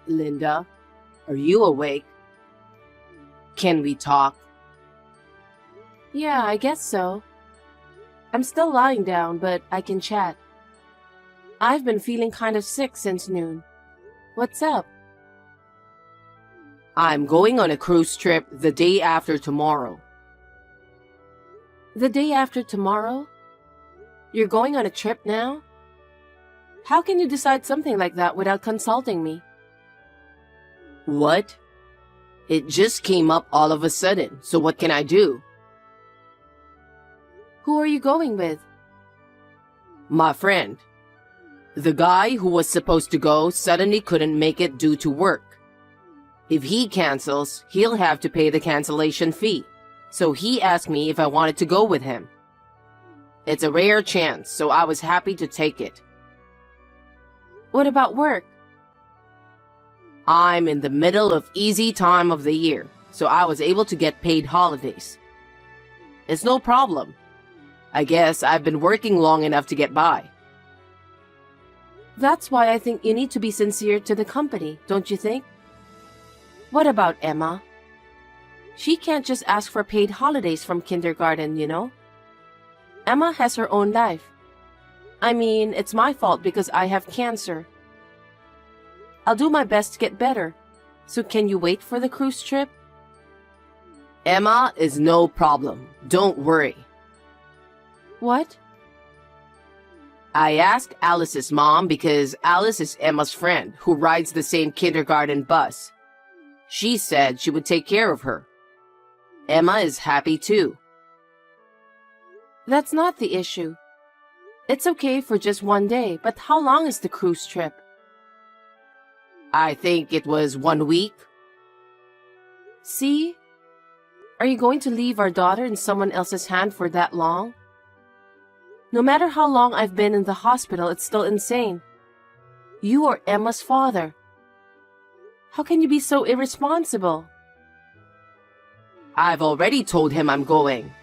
Linda, are you awake? Can we talk? Yeah, I guess so. I'm still lying down, but I can chat. I've been feeling kind of sick since noon. What's up? I'm going on a cruise trip the day after tomorrow. The day after tomorrow? You're going on a trip now? How can you decide something like that without consulting me? What? It just came up all of a sudden, so what can I do? Who are you going with? My friend. The guy who was supposed to go suddenly couldn't make it due to work. If he cancels, he'll have to pay the cancellation fee. So he asked me if I wanted to go with him. It's a rare chance, so I was happy to take it. What about work? I'm in the middle of easy time of the year, so I was able to get paid holidays. It's no problem. I guess I've been working long enough to get by. That's why I think you need to be sincere to the company, don't you think? What about Emma? She can't just ask for paid holidays from kindergarten, you know? Emma has her own life. I mean, it's my fault because I have cancer. I'll do my best to get better. So can you wait for the cruise trip? Emma is no problem. Don't worry. What? I asked Alice's mom because Alice is Emma's friend who rides the same kindergarten bus. She said she would take care of her. Emma is happy too. That's not the issue. It's okay for just one day, but how long is the cruise trip? I think it was 1 week. See? Are you going to leave our daughter in someone else's hand for that long? No matter how long I've been in the hospital, it's still insane. You are Emma's father. How can you be so irresponsible? I've already told him I'm going.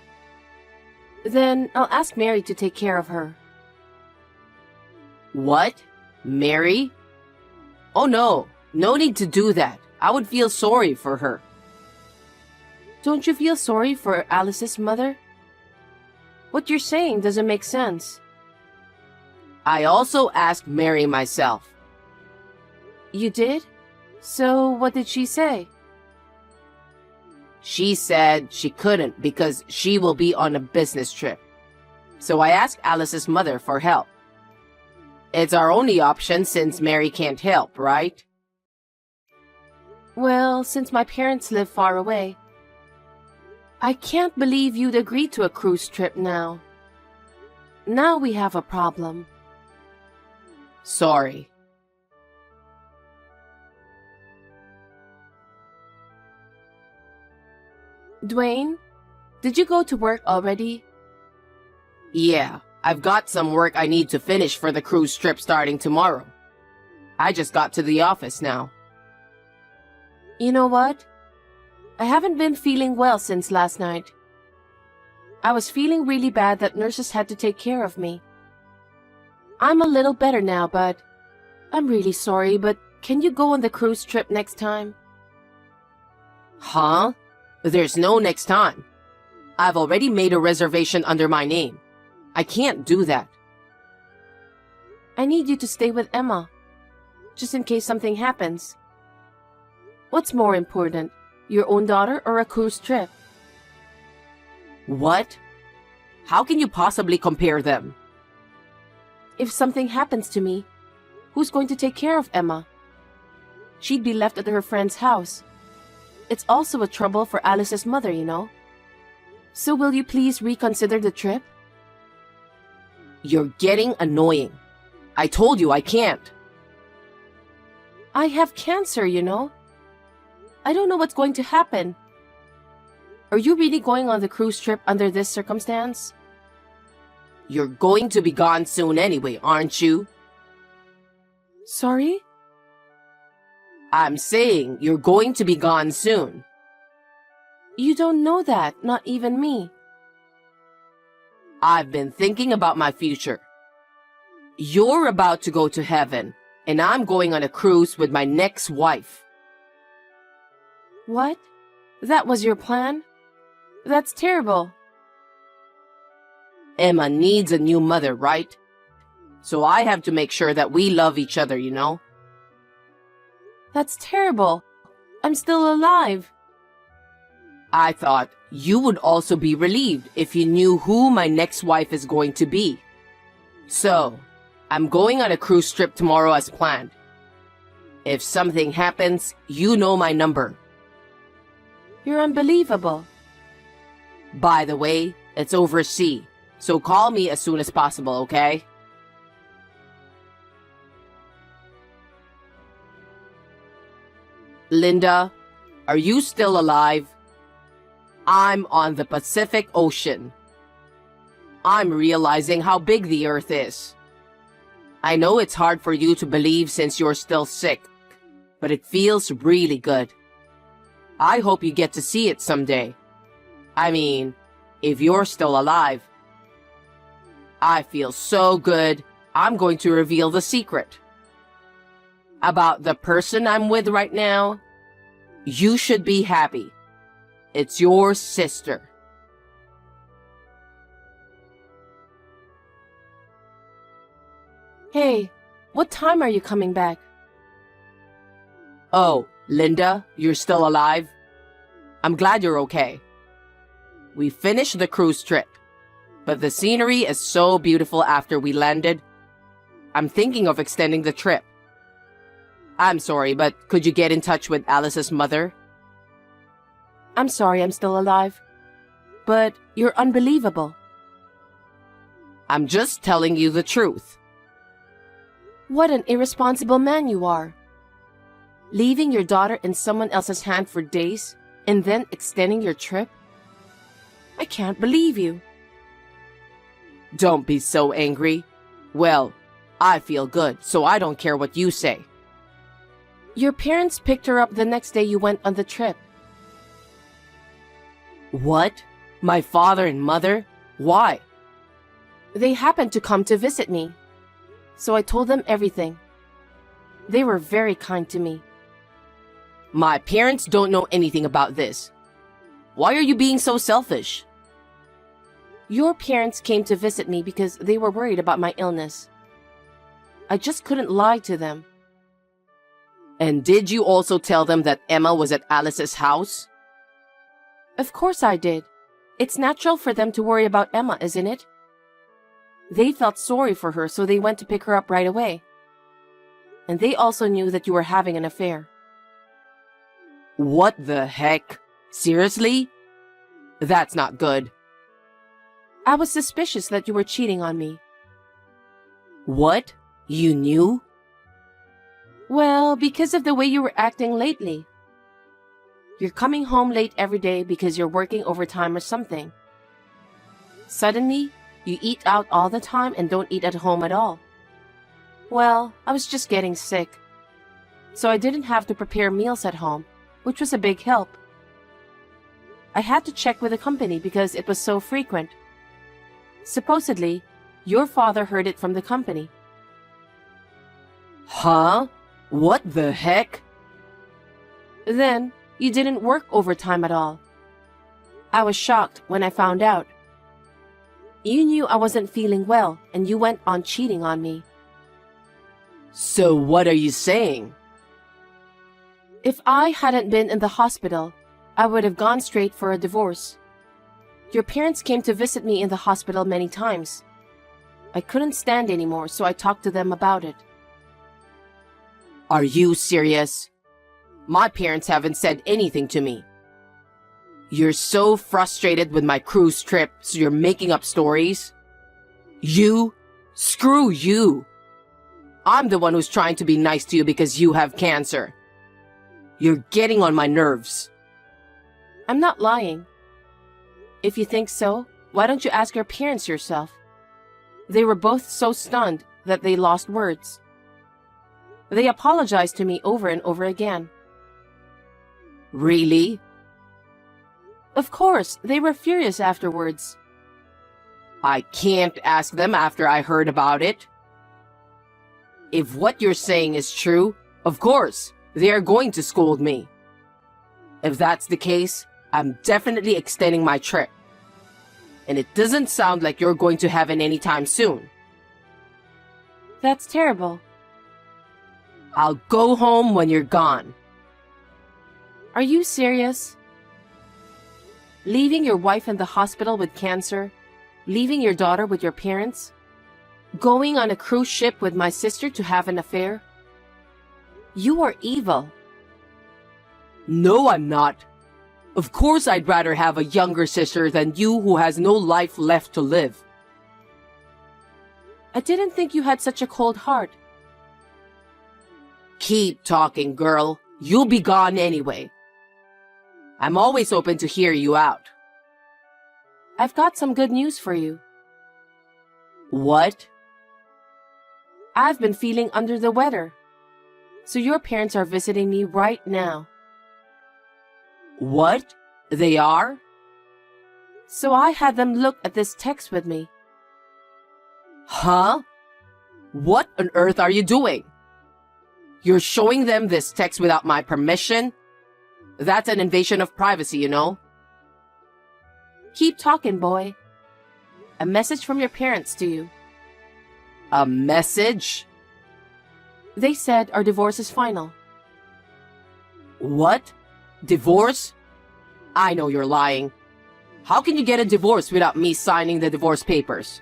Then I'll ask Mary to take care of her. What? Mary? Oh no, no need to do that. I would feel sorry for her. Don't you feel sorry for Alice's mother? What you're saying doesn't make sense. I also asked Mary myself. You did? So what did she say? She said she couldn't because she will be on a business trip. So I asked Alice's mother for help. It's our only option since Mary can't help, right? Well, since my parents live far away, I can't believe you'd agree to a cruise trip now. Now we have a problem. Sorry. Dwayne, did you go to work already? Yeah, I've got some work I need to finish for the cruise trip starting tomorrow. I just got to the office now. You know what? I haven't been feeling well since last night. I was feeling really bad that nurses had to take care of me. I'm a little better now, but I'm really sorry, but can you go on the cruise trip next time? Huh? There's no next time. I've already made a reservation under my name. I can't do that. I need you to stay with Emma, just in case something happens. What's more important, your own daughter or a cruise trip? What? How can you possibly compare them? If something happens to me, who's going to take care of Emma? She'd be left at her friend's house. It's also a trouble for Alice's mother, you know. So will you please reconsider the trip? You're getting annoying. I told you I can't. I have cancer, you know. I don't know what's going to happen. Are you really going on the cruise trip under this circumstance? You're going to be gone soon anyway, aren't you? Sorry? I'm saying you're going to be gone soon. You don't know that, not even me. I've been thinking about my future. You're about to go to heaven, and I'm going on a cruise with my next wife. What? That was your plan? That's terrible. Emma needs a new mother, right? So I have to make sure that we love each other, you know? That's terrible. I'm still alive. I thought you would also be relieved if you knew who my next wife is going to be. So, I'm going on a cruise trip tomorrow as planned. If something happens, you know my number. You're unbelievable. By the way, it's overseas, so call me as soon as possible, okay? Linda, are you still alive? I'm on the Pacific Ocean. I'm realizing how big the Earth is. I know it's hard for you to believe since you're still sick, but it feels really good. I hope you get to see it someday. I mean, if you're still alive. I feel so good, I'm going to reveal the secret. About the person I'm with right now, you should be happy. It's your sister. Hey, what time are you coming back? Oh, Linda, you're still alive? I'm glad you're okay. We finished the cruise trip, but the scenery is so beautiful after we landed. I'm thinking of extending the trip. I'm sorry, but could you get in touch with Alice's mother? I'm sorry I'm still alive, but you're unbelievable. I'm just telling you the truth. What an irresponsible man you are. Leaving your daughter in someone else's hand for days and then extending your trip? I can't believe you. Don't be so angry. Well, I feel good, so I don't care what you say. Your parents picked her up the next day you went on the trip. What? My father and mother? Why? They happened to come to visit me, so I told them everything. They were very kind to me. My parents don't know anything about this. Why are you being so selfish? Your parents came to visit me because they were worried about my illness. I just couldn't lie to them. And did you also tell them that Emma was at Alice's house? Of course I did. It's natural for them to worry about Emma, isn't it? They felt sorry for her, so they went to pick her up right away. And they also knew that you were having an affair. What the heck? Seriously? That's not good. I was suspicious that you were cheating on me. What? You knew? Well, because of the way you were acting lately. You're coming home late every day because you're working overtime or something. Suddenly, you eat out all the time and don't eat at home at all. Well, I was just getting sick, so I didn't have to prepare meals at home, which was a big help. I had to check with the company because it was so frequent. Supposedly, your father heard it from the company. Huh? What the heck? Then, you didn't work overtime at all. I was shocked when I found out. You knew I wasn't feeling well, and you went on cheating on me. So what are you saying? If I hadn't been in the hospital, I would have gone straight for a divorce. Your parents came to visit me in the hospital many times. I couldn't stand anymore, so I talked to them about it. Are you serious? My parents haven't said anything to me. You're so frustrated with my cruise trip, so you're making up stories? You? Screw you! I'm the one who's trying to be nice to you because you have cancer. You're getting on my nerves. I'm not lying. If you think so, why don't you ask your parents yourself? They were both so stunned that they lost words. They apologized to me over and over again. Really? Of course, they were furious afterwards. I can't ask them after I heard about it. If what you're saying is true, of course, they are going to scold me. If that's the case, I'm definitely extending my trip. And it doesn't sound like you're going to have it anytime soon. That's terrible. I'll go home when you're gone. Are you serious? Leaving your wife in the hospital with cancer? Leaving your daughter with your parents? Going on a cruise ship with my sister to have an affair? You are evil. No, I'm not. Of course I'd rather have a younger sister than you who has no life left to live. I didn't think you had such a cold heart. Keep talking, girl. You'll be gone anyway. I'm always open to hear you out. I've got some good news for you. What? I've been feeling under the weather. So your parents are visiting me right now. What? They are? So I had them look at this text with me. Huh? What on earth are you doing? You're showing them this text without my permission? That's an invasion of privacy, you know? Keep talking, boy. A message from your parents to you. A message? They said our divorce is final. What? Divorce? I know you're lying. How can you get a divorce without me signing the divorce papers?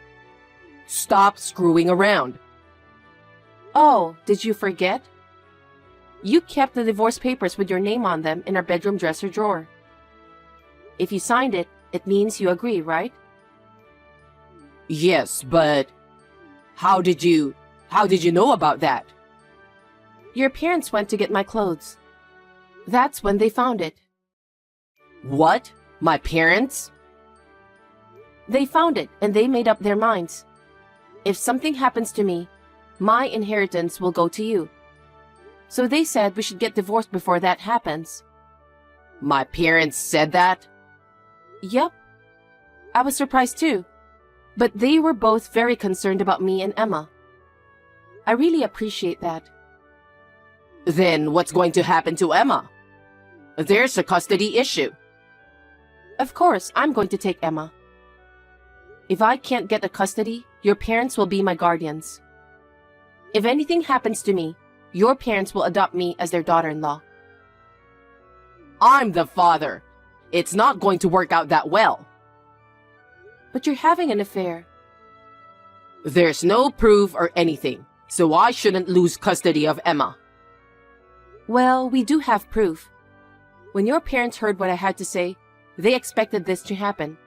Stop screwing around. Oh, did you forget? You kept the divorce papers with your name on them in our bedroom dresser drawer. If you signed it, it means you agree, right? Yes, but how did you know about that? Your parents went to get my clothes. That's when they found it. What? My parents? They found it and they made up their minds. If something happens to me, my inheritance will go to you. So they said we should get divorced before that happens. My parents said that? Yep. I was surprised too. But they were both very concerned about me and Emma. I really appreciate that. Then what's going to happen to Emma? There's a custody issue. Of course, I'm going to take Emma. If I can't get the custody, your parents will be my guardians. If anything happens to me, your parents will adopt me as their daughter-in-law. I'm the father. It's not going to work out that well. But you're having an affair. There's no proof or anything, so I shouldn't lose custody of Emma. Well, we do have proof. When your parents heard what I had to say, they expected this to happen.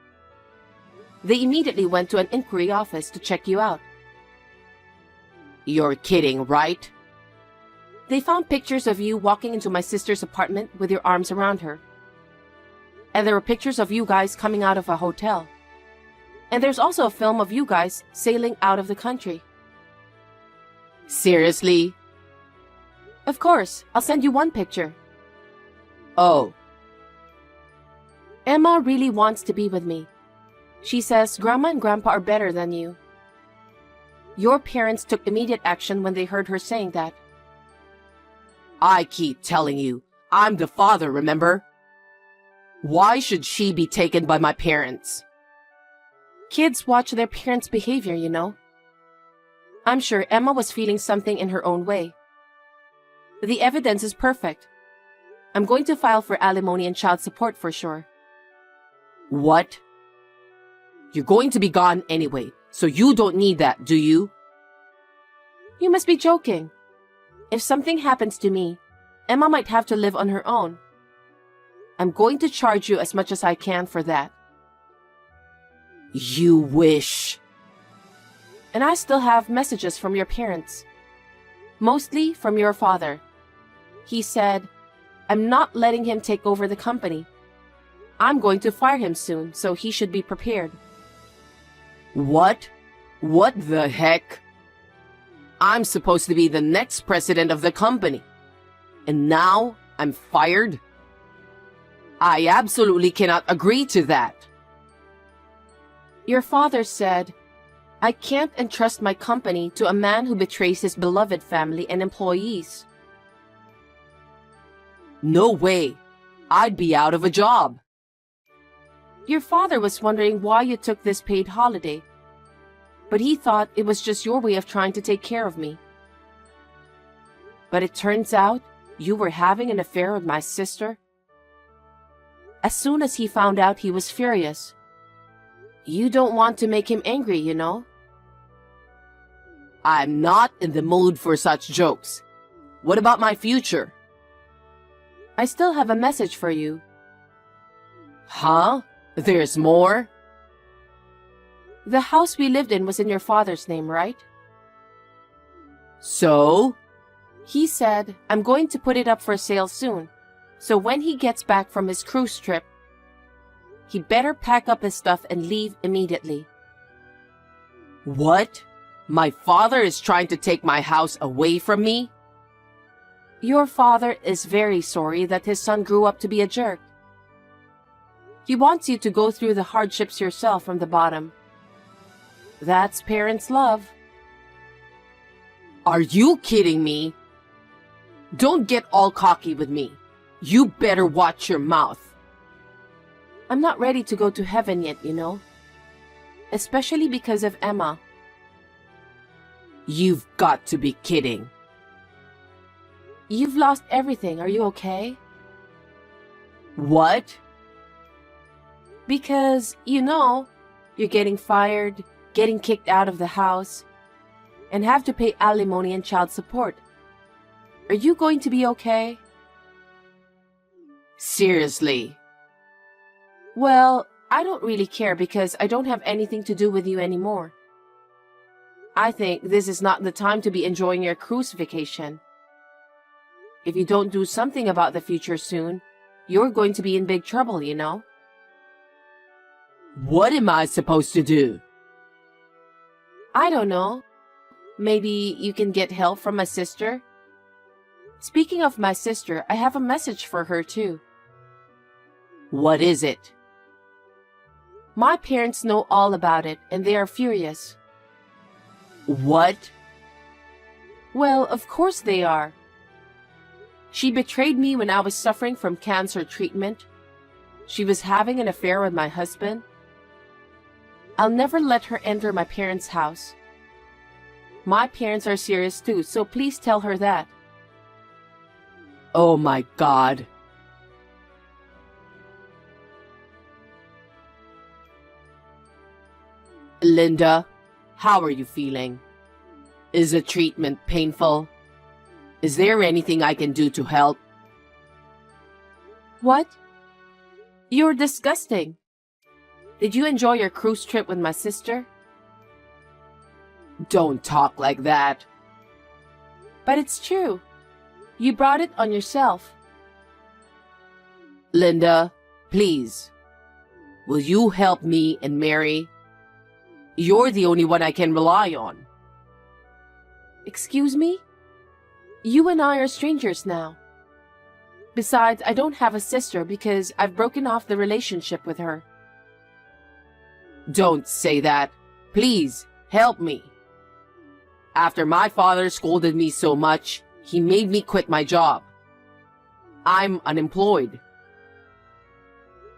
They immediately went to an inquiry office to check you out. You're kidding, right? They found pictures of you walking into my sister's apartment with your arms around her. And there were pictures of you guys coming out of a hotel. And there's also a film of you guys sailing out of the country. Seriously? Of course, I'll send you one picture. Oh. Emma really wants to be with me. She says Grandma and Grandpa are better than you. Your parents took immediate action when they heard her saying that. I keep telling you, I'm the father, remember? Why should she be taken by my parents? Kids watch their parents' behavior, you know. I'm sure Emma was feeling something in her own way. The evidence is perfect. I'm going to file for alimony and child support for sure. What? You're going to be gone anyway, so you don't need that, do you? You must be joking. If something happens to me, Emma might have to live on her own. I'm going to charge you as much as I can for that. You wish. And I still have messages from your parents. Mostly from your father. He said, I'm not letting him take over the company. I'm going to fire him soon, so he should be prepared. What? What the heck? I'm supposed to be the next president of the company. And now I'm fired? I absolutely cannot agree to that. Your father said, I can't entrust my company to a man who betrays his beloved family and employees. No way. I'd be out of a job. Your father was wondering why you took this paid holiday, but he thought it was just your way of trying to take care of me. But it turns out you were having an affair with my sister. As soon as he found out, he was furious. You don't want to make him angry, you know. I'm not in the mood for such jokes. What about my future? I still have a message for you. Huh? There's more? The house we lived in was in your father's name, right? So? He said, I'm going to put it up for sale soon, so when he gets back from his cruise trip, he better pack up his stuff and leave immediately. What? My father is trying to take my house away from me? Your father is very sorry that his son grew up to be a jerk. He wants you to go through the hardships yourself from the bottom. That's parents' love. Are you kidding me? Don't get all cocky with me. You better watch your mouth. I'm not ready to go to heaven yet, you know. Especially because of Emma. You've got to be kidding. You've lost everything. Are you okay? What? Because, you know, you're getting fired, getting kicked out of the house, and have to pay alimony and child support. Are you going to be okay? Seriously? Well, I don't really care because I don't have anything to do with you anymore. I think this is not the time to be enjoying your cruise vacation. If you don't do something about the future soon, you're going to be in big trouble, you know? What am I supposed to do? I don't know. Maybe you can get help from my sister? Speaking of my sister, I have a message for her too. What is it? My parents know all about it and they are furious. What? Well, of course they are. She betrayed me when I was suffering from cancer treatment. She was having an affair with my husband. I'll never let her enter my parents' house. My parents are serious too, so please tell her that. Oh my God. Linda, how are you feeling? Is the treatment painful? Is there anything I can do to help? What? You're disgusting. Did you enjoy your cruise trip with my sister? Don't talk like that. But it's true. You brought it on yourself. Linda, please. Will you help me and Mary? You're the only one I can rely on. Excuse me? You and I are strangers now. Besides, I don't have a sister because I've broken off the relationship with her. Don't say that. Please, help me. After my father scolded me so much, he made me quit my job. I'm unemployed.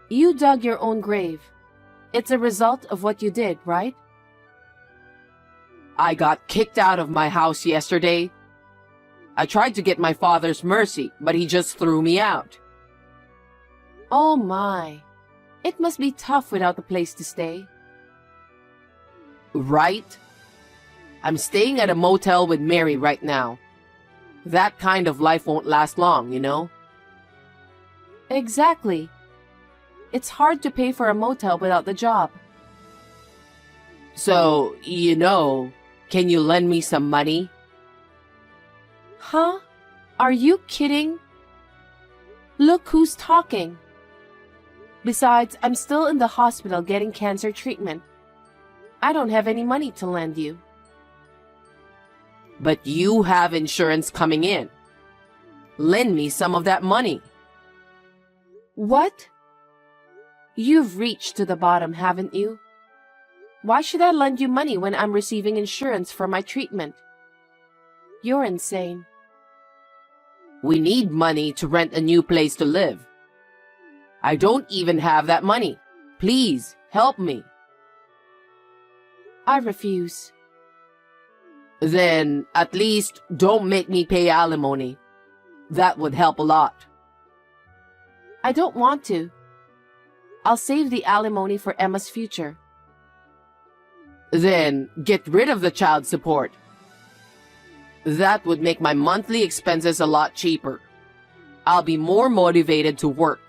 You dug your own grave. It's a result of what you did, right? I got kicked out of my house yesterday. I tried to get my father's mercy, but he just threw me out. Oh my. It must be tough without a place to stay. Right? I'm staying at a motel with Mary right now. That kind of life won't last long, you know? Exactly. It's hard to pay for a motel without the job. So, you know, can you lend me some money? Huh? Are you kidding? Look who's talking. Besides, I'm still in the hospital getting cancer treatment. I don't have any money to lend you. But you have insurance coming in. Lend me some of that money. What? You've reached to the bottom, haven't you? Why should I lend you money when I'm receiving insurance for my treatment? You're insane. We need money to rent a new place to live. I don't even have that money. Please, help me. I refuse. Then, at least, don't make me pay alimony. That would help a lot. I don't want to. I'll save the alimony for Emma's future. Then, get rid of the child support. That would make my monthly expenses a lot cheaper. I'll be more motivated to work.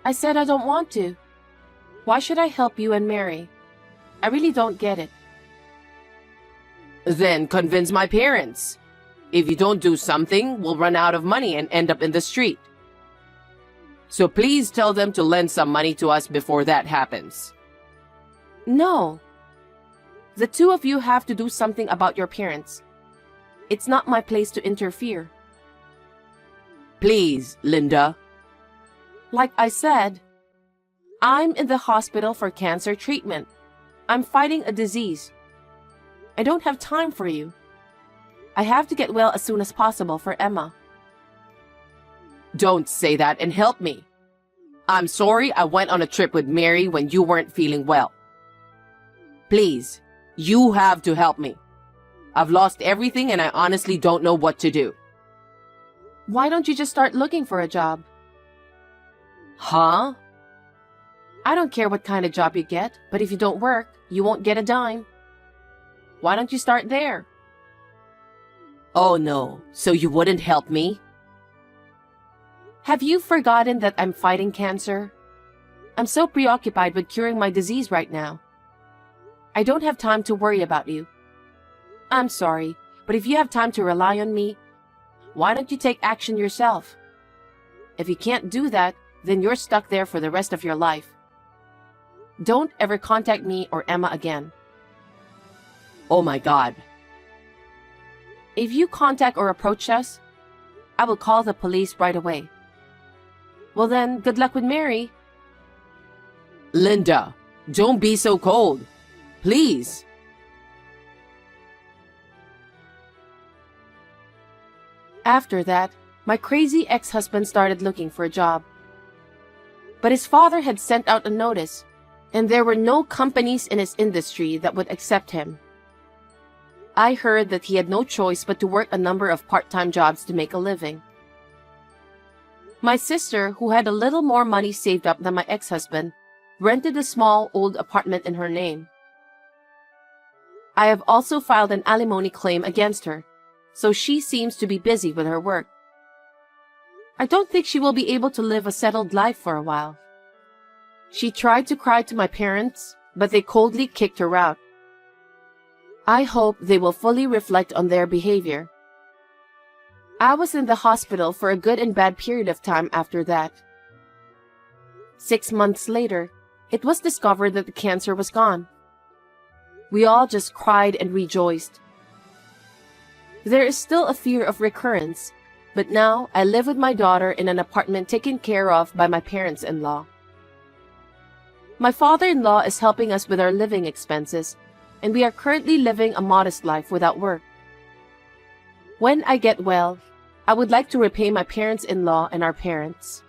I said I don't want to. Why should I help you and Mary? I really don't get it. Then convince my parents. If you don't do something, we'll run out of money and end up in the street. So please tell them to lend some money to us before that happens. No. The two of you have to do something about your parents. It's not my place to interfere. Please, Linda. Like I said, I'm in the hospital for cancer treatment. I'm fighting a disease. I don't have time for you. I have to get well as soon as possible for Emma. Don't say that and help me. I'm sorry I went on a trip with Mary when you weren't feeling well. Please, you have to help me. I've lost everything and I honestly don't know what to do. Why don't you just start looking for a job? Huh? I don't care what kind of job you get, but if you don't work, you won't get a dime. Why don't you start there? Oh no, so you wouldn't help me? Have you forgotten that I'm fighting cancer? I'm so preoccupied with curing my disease right now. I don't have time to worry about you. I'm sorry, but if you have time to rely on me, why don't you take action yourself? If you can't do that, then you're stuck there for the rest of your life. Don't ever contact me or Emma again. Oh my God. If you contact or approach us, I will call the police right away. Well then, good luck with Mary. Linda, don't be so cold. Please. After that, my crazy ex-husband started looking for a job. But his father had sent out a notice, and there were no companies in his industry that would accept him. I heard that he had no choice but to work a number of part-time jobs to make a living. My sister, who had a little more money saved up than my ex-husband, rented a small old apartment in her name. I have also filed an alimony claim against her, so she seems to be busy with her work. I don't think she will be able to live a settled life for a while. She tried to cry to my parents, but they coldly kicked her out. I hope they will fully reflect on their behavior. I was in the hospital for a good and bad period of time after that. 6 months later, it was discovered that the cancer was gone. We all just cried and rejoiced. There is still a fear of recurrence, but now I live with my daughter in an apartment taken care of by my parents-in-law. My father-in-law is helping us with our living expenses, and we are currently living a modest life without work. When I get well, I would like to repay my parents-in-law and our parents.